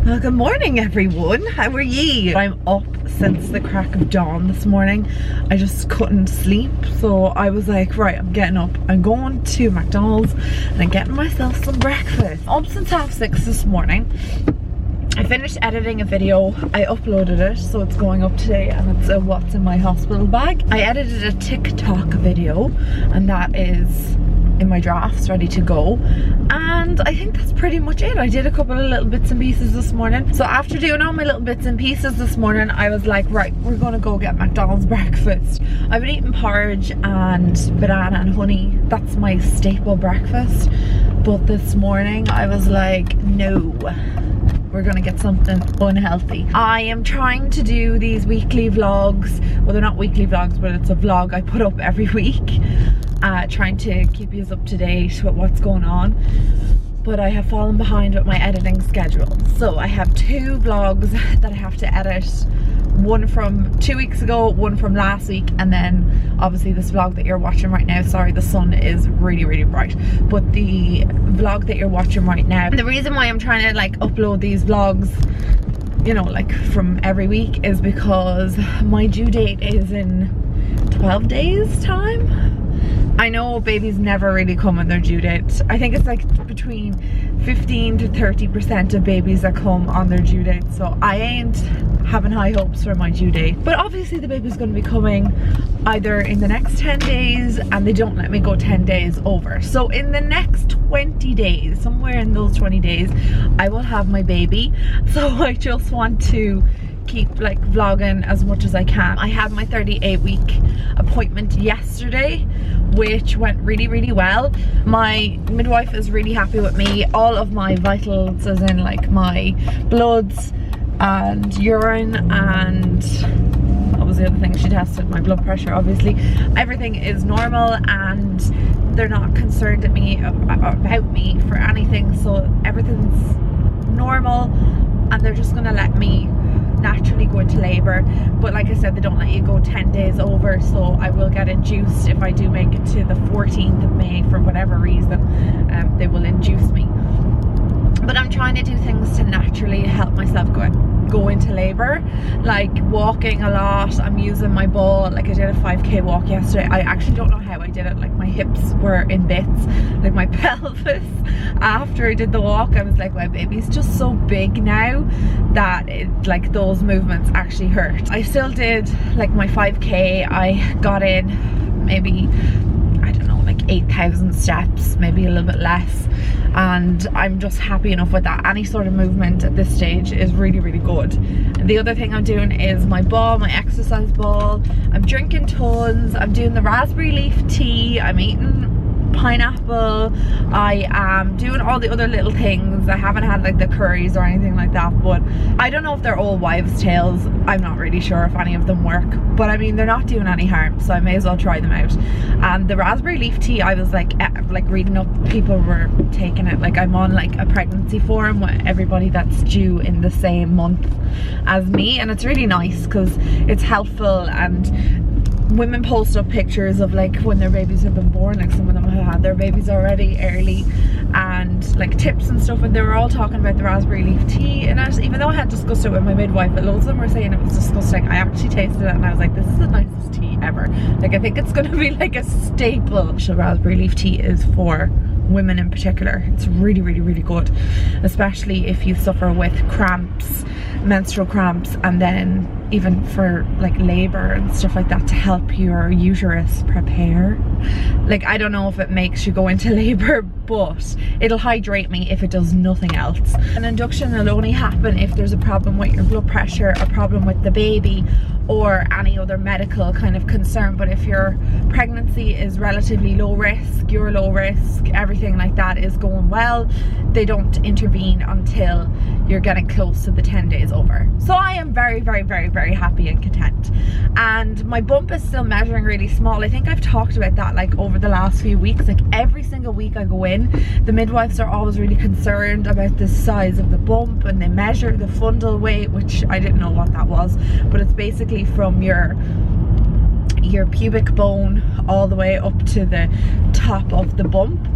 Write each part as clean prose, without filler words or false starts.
Well, good morning everyone, how are ye? I'm up since the crack of dawn this morning. I just couldn't sleep, so I was like, right, I'm getting up, I'm going to McDonald's and I'm getting myself some breakfast. Up since 6:30 this morning. I finished editing a video, I uploaded it, so it's going up today, and it's a what's in my hospital bag. I edited a TikTok video and that is in my drafts ready to go, and I think that's pretty much it. I did a couple of little bits and pieces this morning, so after doing all my little bits and pieces this morning, I was like, right, we're gonna go get McDonald's breakfast. I've been eating porridge and banana and honey, that's my staple breakfast, but this morning I was like, no, we're gonna get something unhealthy. I am trying to do these weekly vlogs, well, they're not weekly vlogs, but it's a vlog I put up every week, trying to keep you up to date with what's going on, but I have fallen behind with my editing schedule. So I have 2 vlogs that I have to edit, one from 2 weeks ago, one from last week, and then obviously this vlog that you're watching right now. Sorry, the sun is really bright, but the vlog that you're watching right now, the reason why I'm trying to like upload these vlogs, you know, like from every week, is because my due date is in 12 days time. I know babies never really come on their due date. I think it's like between 15 to 30% of babies that come on their due date, so I ain't having high hopes for my due date. But obviously the baby's going to be coming either in the next 10 days, and they don't let me go 10 days over. So in the next 20 days, somewhere in those 20 days, I will have my baby. So I just want to keep like vlogging as much as I can. I had my 38-week appointment yesterday, which went really well. My midwife is really happy with me. All of my vitals, as in like my bloods and urine, and what was the other thing she tested? My blood pressure, obviously. Everything is normal, and they're not concerned about me for anything, so everything's normal, and they're just gonna let me naturally go into labor. But like I said, they don't let you go 10 days over, so I will get induced if I do make it to the 14th of May for whatever reason. They will induce me, but I'm trying to do things to naturally help myself go into labor, like walking a lot. I'm using my ball. Like I did a 5k walk yesterday. I actually don't know how I did it. Like my hips were in bits, like my pelvis. After I did the walk, I was like, my baby's just so big now that it, like those movements actually hurt. I still did like my 5k. I got in maybe, I don't know, like 8,000 steps, maybe a little bit less, and I'm just happy enough with that. Any sort of movement at this stage is really good. And the other thing I'm doing is my ball, my exercise ball. I'm drinking tons. I'm doing the raspberry leaf tea. I'm eating pineapple. I am doing all the other little things. I haven't had like the curries or anything like that, but I don't know if they're all wives' tales. I'm not really sure if any of them work, but I mean, they're not doing any harm, so I may as well try them out. And the raspberry leaf tea, I was like reading up, people were taking it. Like I'm on like a pregnancy forum with everybody that's due in the same month as me, and it's really nice because it's helpful, and women post up pictures of like when their babies have been born. Like some of them have had their babies already early, and like tips and stuff, and they were all talking about the raspberry leaf tea. And even though I had discussed it with my midwife, but loads of them were saying it was disgusting, I actually tasted it and I was like, this is the nicest tea ever. Like I think it's gonna be like a staple. So raspberry leaf tea is for women in particular. It's really good, especially if you suffer with cramps, menstrual cramps, and then even for like labor and stuff like that, to help your uterus prepare. Like I don't know if it makes you go into labor, but it'll hydrate me if it does nothing else. An induction will only happen if there's a problem with your blood pressure, a problem with the baby, or any other medical kind of concern. But if your pregnancy is relatively low risk, you're low risk, everything like that is going well, they don't intervene until you're getting close to the 10 days over. So I am very happy and content. And my bump is still measuring really small. I think I've talked about that like over the last few weeks. Like every single week I go in, the midwives are always really concerned about the size of the bump, and they measure the fundal weight, which I didn't know what that was, but it's basically from your pubic bone all the way up to the top of the bump.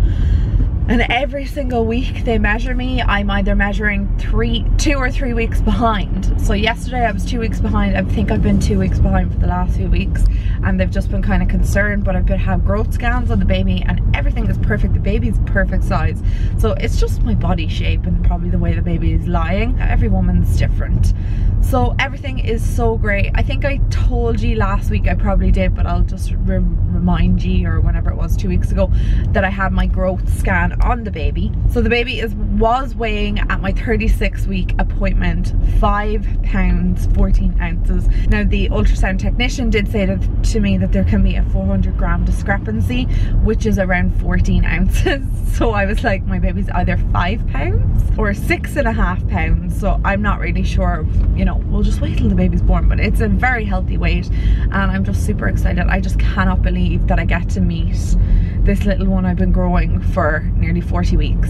And every single week they measure me, I'm either measuring 2 or 3 weeks behind. So yesterday I was 2 weeks behind. I think I've been 2 weeks behind for the last few weeks, and they've just been kind of concerned, but I've been had growth scans on the baby and everything is perfect. The baby's perfect size. So it's just my body shape and probably the way the baby is lying. Every woman's different. So everything is so great. I think I told you last week, I probably did, but I'll just remind you, or whenever it was 2 weeks ago, that I had my growth scan on the baby. So the baby was weighing at my 36-week appointment 5 pounds 14 ounces. Now the ultrasound technician did say to me that there can be a 400-gram discrepancy, which is around 14 ounces. So I was like, my baby's either 5 pounds or 6.5 pounds. So I'm not really sure, you know, we'll just wait till the baby's born, but it's a very healthy weight and I'm just super excited. I just cannot believe that I get to meet this little one I've been growing for nearly 40 weeks.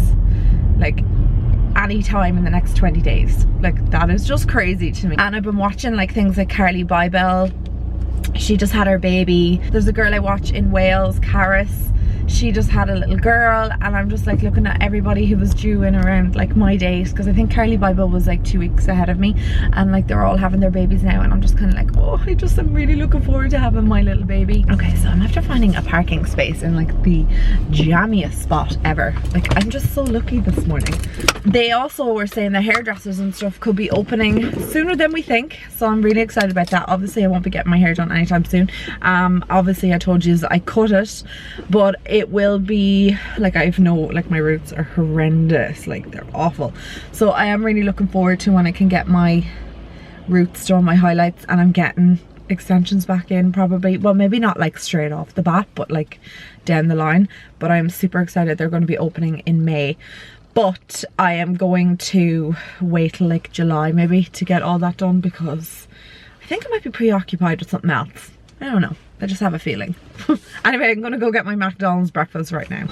Like, any time in the next 20 days. Like, that is just crazy to me. And I've been watching like things like Carly Bybel. She just had her baby. There's a girl I watch in Wales, Caris. She just had a little girl, and I'm just like looking at everybody who was due in around like my date, because I think Carly Bybel was like 2 weeks ahead of me, and like they're all having their babies now, and I'm just kind of like, oh, I'm really looking forward to having my little baby. Okay, so I'm after finding a parking space in like the jammiest spot ever. Like, I'm just so lucky this morning. They also were saying the hairdressers and stuff could be opening sooner than we think, so I'm really excited about that. Obviously I won't be getting my hair done anytime soon. Obviously I told you I cut it, but it will be like, like my roots are horrendous, like they're awful. So I am really looking forward to when I can get my roots done, my highlights, and I'm getting extensions back in probably, well, maybe not like straight off the bat, but like down the line. But I'm super excited. They're going to be opening in May, but I am going to wait till like July maybe to get all that done, because I think I might be preoccupied with something else. I don't know, I just have a feeling. Anyway, I'm gonna go get my McDonald's breakfast right now.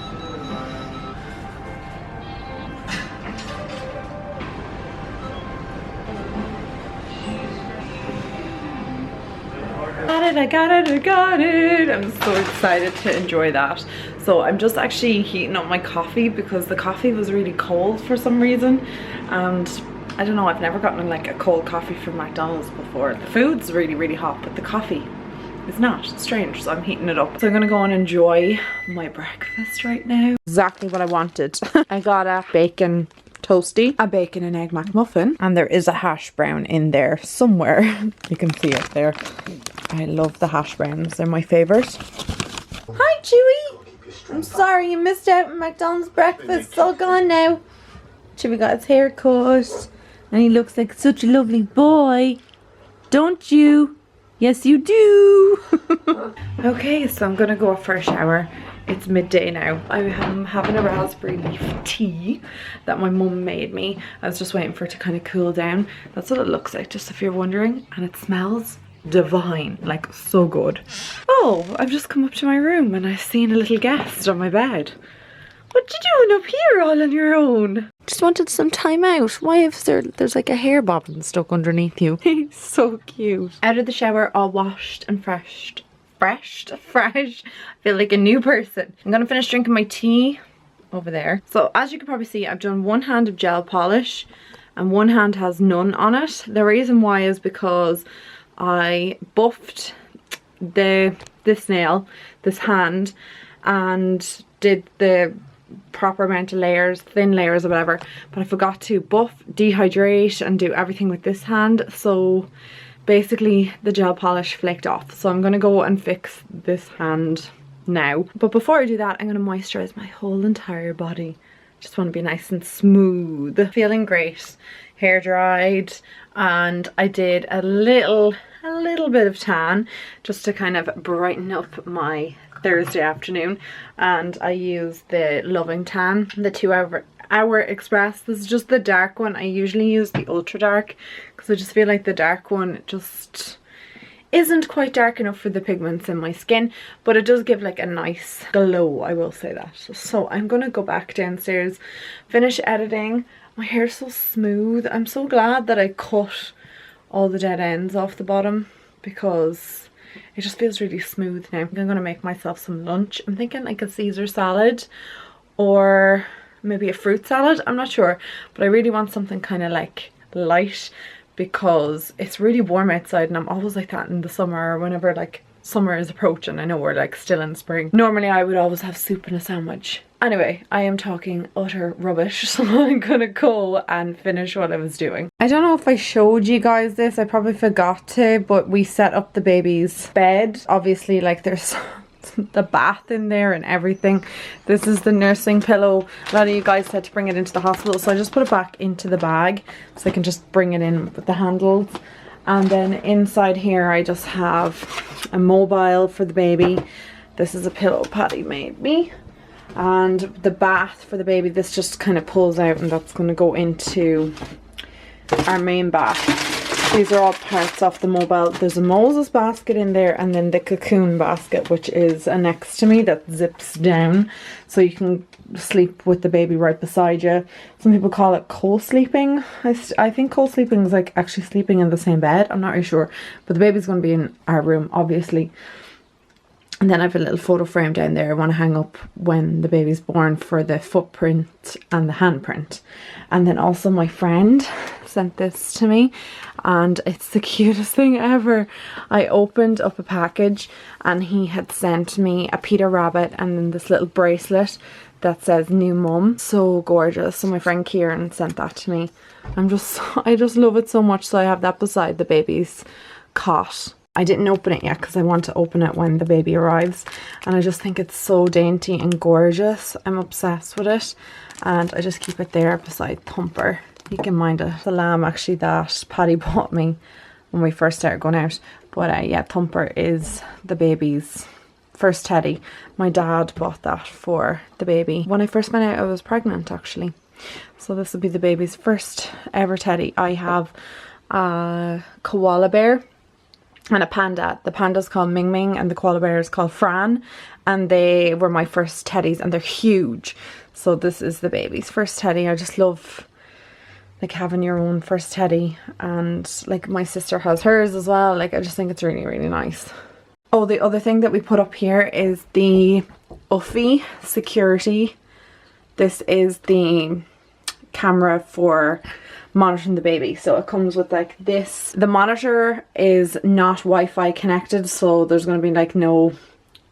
I got it. I'm so excited to enjoy that. So I'm just actually heating up my coffee, because the coffee was really cold for some reason, and I don't know, I've never gotten like a cold coffee from McDonald's before. The food's really hot, but the coffee is not. It's strange, so I'm heating it up. So I'm gonna go and enjoy my breakfast right now. Exactly what I wanted. I got a bacon toasty, a bacon and egg McMuffin, and there is a hash brown in there somewhere. You can see it there. I love the hash browns, they're my favourite. Hi Chewy! I'm sorry you missed out on McDonald's breakfast. It's all gone now. Chewy got his hair cut and he looks like such a lovely boy. Don't you? Yes you do. Okay, so I'm gonna go for a shower. It's midday now. I am having a raspberry leaf tea that my mum made me. I was just waiting for it to kind of cool down. That's what it looks like, just if you're wondering. And it smells divine, like so good. Oh, I've just come up to my room and I've seen a little guest on my bed. What you doing up here all on your own? Just wanted some time out. Why is there's like a hair bobbin stuck underneath you? He's so cute. Out of the shower, all washed and fresh. I feel like a new person. I'm gonna finish drinking my tea over there. So as you can probably see, I've done one hand of gel polish and one hand has none on it. The reason why is because I buffed this nail, this hand, and did the proper amount of layers, thin layers or whatever, but I forgot to buff, dehydrate and do everything with this hand, so basically the gel polish flaked off. So I'm gonna go and fix this hand now, but before I do that I'm gonna moisturize my whole entire body. Just want to be nice and smooth. Feeling great. Hair dried, and I did a little bit of tan just to kind of brighten up my Thursday afternoon, and I used the Loving Tan, the 2 Hour Express. This is just the dark one. I usually use the ultra dark because I just feel like the dark one just isn't quite dark enough for the pigments in my skin, but it does give like a nice glow, I will say that. So I'm gonna go back downstairs, finish editing. My hair's so smooth. I'm so glad that I cut all the dead ends off the bottom because it just feels really smooth now. I'm gonna make myself some lunch. I'm thinking like a Caesar salad or maybe a fruit salad, I'm not sure, but I really want something kind of like light because it's really warm outside, and I'm always like that in the summer or whenever like summer is approaching. I know we're like still in spring. Normally I would always have soup and a sandwich. Anyway, I am talking utter rubbish, so I'm gonna go and finish what I was doing. I don't know if I showed you guys this, I probably forgot to, but we set up the baby's bed. Obviously, like, there's the bath in there and everything. This is the nursing pillow. A lot of you guys said to bring it into the hospital, so I just put it back into the bag so I can just bring it in with the handles. And then inside here I just have a mobile for the baby. This is a pillow Patty made me. And the bath for the baby, this just kind of pulls out, and that's going to go into our main bath. These are all parts of the mobile. There's a Moses basket in there, and then the cocoon basket, which is next to me, that zips down so you can sleep with the baby right beside you. Some people call it co-sleeping. I think co-sleeping is like actually sleeping in the same bed. I'm not really sure, but the baby's going to be in our room, obviously. And then I have a little photo frame down there I want to hang up when the baby's born for the footprint and the handprint. And then also my friend sent this to me, and it's the cutest thing ever. I opened up a package and he had sent me a Peter Rabbit and then this little bracelet that says new mum. So gorgeous. So my friend Kieran sent that to me. I just love it so much. So I have that beside the baby's cot. I didn't open it yet because I want to open it when the baby arrives, and I just think it's so dainty and gorgeous. I'm obsessed with it, and I just keep it there beside Thumper. You can mind it. The lamb actually that Patty bought me when we first started going out, but yeah, Thumper is the baby's first teddy. My dad bought that for the baby. When I first went out I was pregnant actually, so this will be the baby's first ever teddy. I have a koala bear and a panda. The panda's called Ming Ming and the koala bear is called Fran, and they were my first teddies, and they're huge. So this is the baby's first teddy. I just love like having your own first teddy, and like my sister has hers as well. Like I just think it's really, really nice. Oh, the other thing that we put up here is the Uffie security. This is the camera for monitoring the baby. So it comes with like this. The monitor is not Wi-Fi connected, so there's going to be like no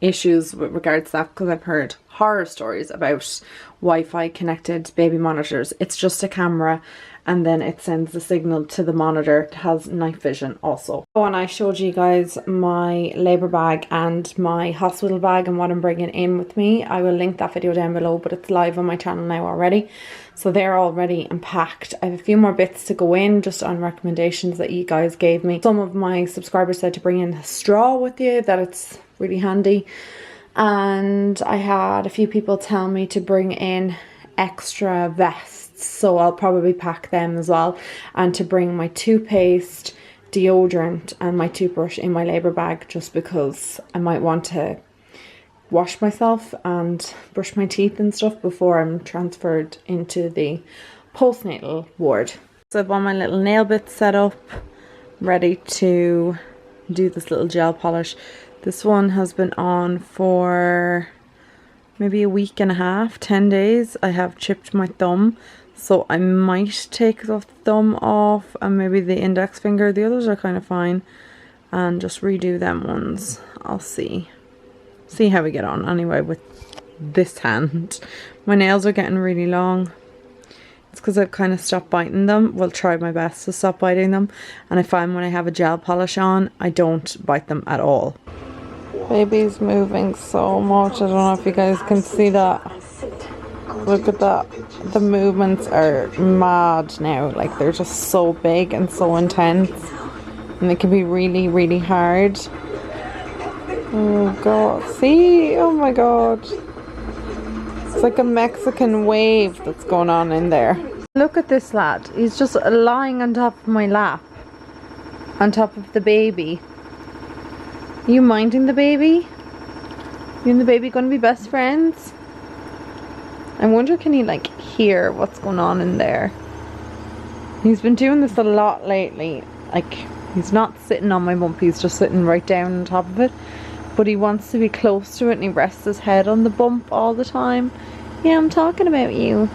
issues with regards to that, because I've heard horror stories about Wi-Fi connected baby monitors. It's just a camera, and then it sends the signal to the monitor. It has night vision also. Oh, and I showed you guys my labour bag and my hospital bag and what I'm bringing in with me. I will link that video down below, but it's live on my channel now already. So they're already unpacked. I have a few more bits to go in just on recommendations that you guys gave me. Some of my subscribers said to bring in a straw with you, that it's really handy. And I had a few people tell me to bring in extra vests, so I'll probably pack them as well, and to bring my toothpaste, deodorant and my toothbrush in my labour bag, just because I might want to wash myself and brush my teeth and stuff before I'm transferred into the postnatal ward. So I've got my little nail bits set up, ready to do this little gel polish. This one has been on for maybe a week and a half, 10 days. I have chipped my thumb, so I might take the thumb off and maybe the index finger. The others are kind of fine, and just redo them ones. I'll see how we get on anyway with this hand. My nails are getting really long. It's because I've kind of stopped biting them. Well, try my best to stop biting them, and I find when I have a gel polish on, I don't bite them at all. Baby's moving so much. I don't know if you guys can see that. Look at that. The movements are mad now. Like, they're just so big and so intense, and they can be really, really hard. Oh god, see? Oh my god. It's like a Mexican wave that's going on in there. Look at this lad. He's just lying on top of my lap, on top of the baby. Are you minding the baby? You and the baby gonna be best friends? I wonder, can he like hear what's going on in there? He's been doing this a lot lately. Like, he's not sitting on my bump, he's just sitting right down on top of it. But he wants to be close to it, and he rests his head on the bump all the time. Yeah, I'm talking about you.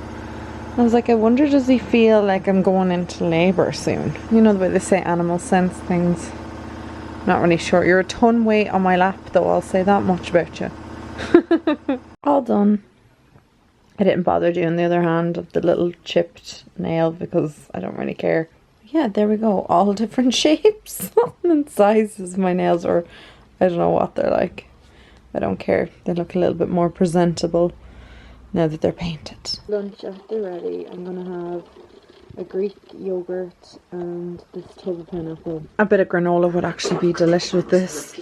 I was like, I wonder, does he feel like I'm going into labour soon? You know the way they say animals sense things. Not really sure. You're a ton weight on my lap though, I'll say that much about you. All done. I didn't bother doing the other hand of the little chipped nail because I don't really care. Yeah, there we go. All different shapes and sizes. My nails are, I don't know what they're like. I don't care. They look a little bit more presentable now that they're painted. Lunch after ready. I'm gonna have a Greek yogurt and this tub of pineapple. A bit of granola would actually be delicious with this,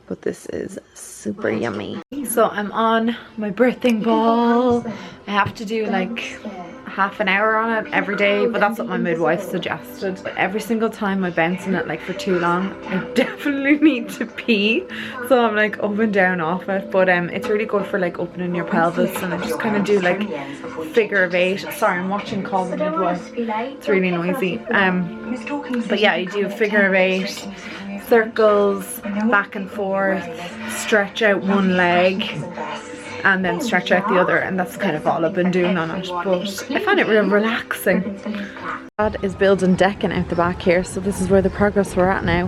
but this is super yummy. So I'm on my birthing ball. I have to do like half an hour on it every day, but that's what my midwife suggested. But every single time I bounce on it like for too long, I definitely need to pee, so I'm like up and down off it. But it's really good for like opening your pelvis, and I just kind of do like figure of 8. Sorry, I'm watching Call the Midwife. It's really noisy. But yeah, you do figure of 8, circles back and forth, stretch out one leg and then stretch out the other, and that's kind of all I've been doing on it. But I find it real relaxing. Dad is building decking out the back here, so this is where the progress we're at now.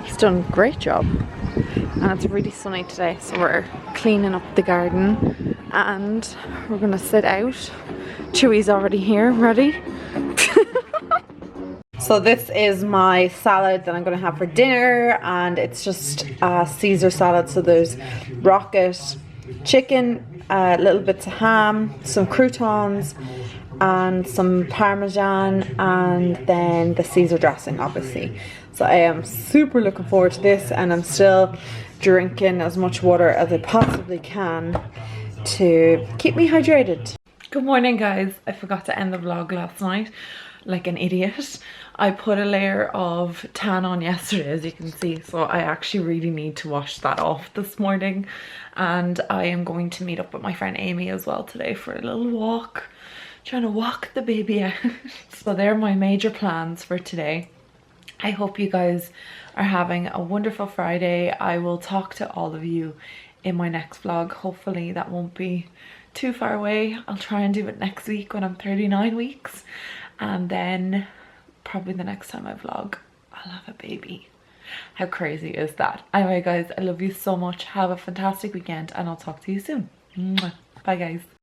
He's done a great job, and it's really sunny today, so we're cleaning up the garden and we're gonna sit out. Chewy's already here, ready. So this is my salad that I'm going to have for dinner, and it's just a Caesar salad. So there's rocket chicken, little bits of ham, some croutons and some parmesan, and then the Caesar dressing obviously. So I am super looking forward to this, and I'm still drinking as much water as I possibly can to keep me hydrated. Good morning guys. I forgot to end the vlog last night like an idiot. I put a layer of tan on yesterday, as you can see, so I actually really need to wash that off this morning. And I am going to meet up with my friend Amy as well today for a little walk, trying to walk the baby out. So they're my major plans for today. I hope you guys are having a wonderful Friday. I will talk to all of you in my next vlog. Hopefully that won't be too far away. I'll try and do it next week when I'm 39 weeks, and then probably the next time I vlog I'll have a baby. How crazy is that? Anyway guys, I love you so much. Have a fantastic weekend, and I'll talk to you soon. Mwah. Bye guys.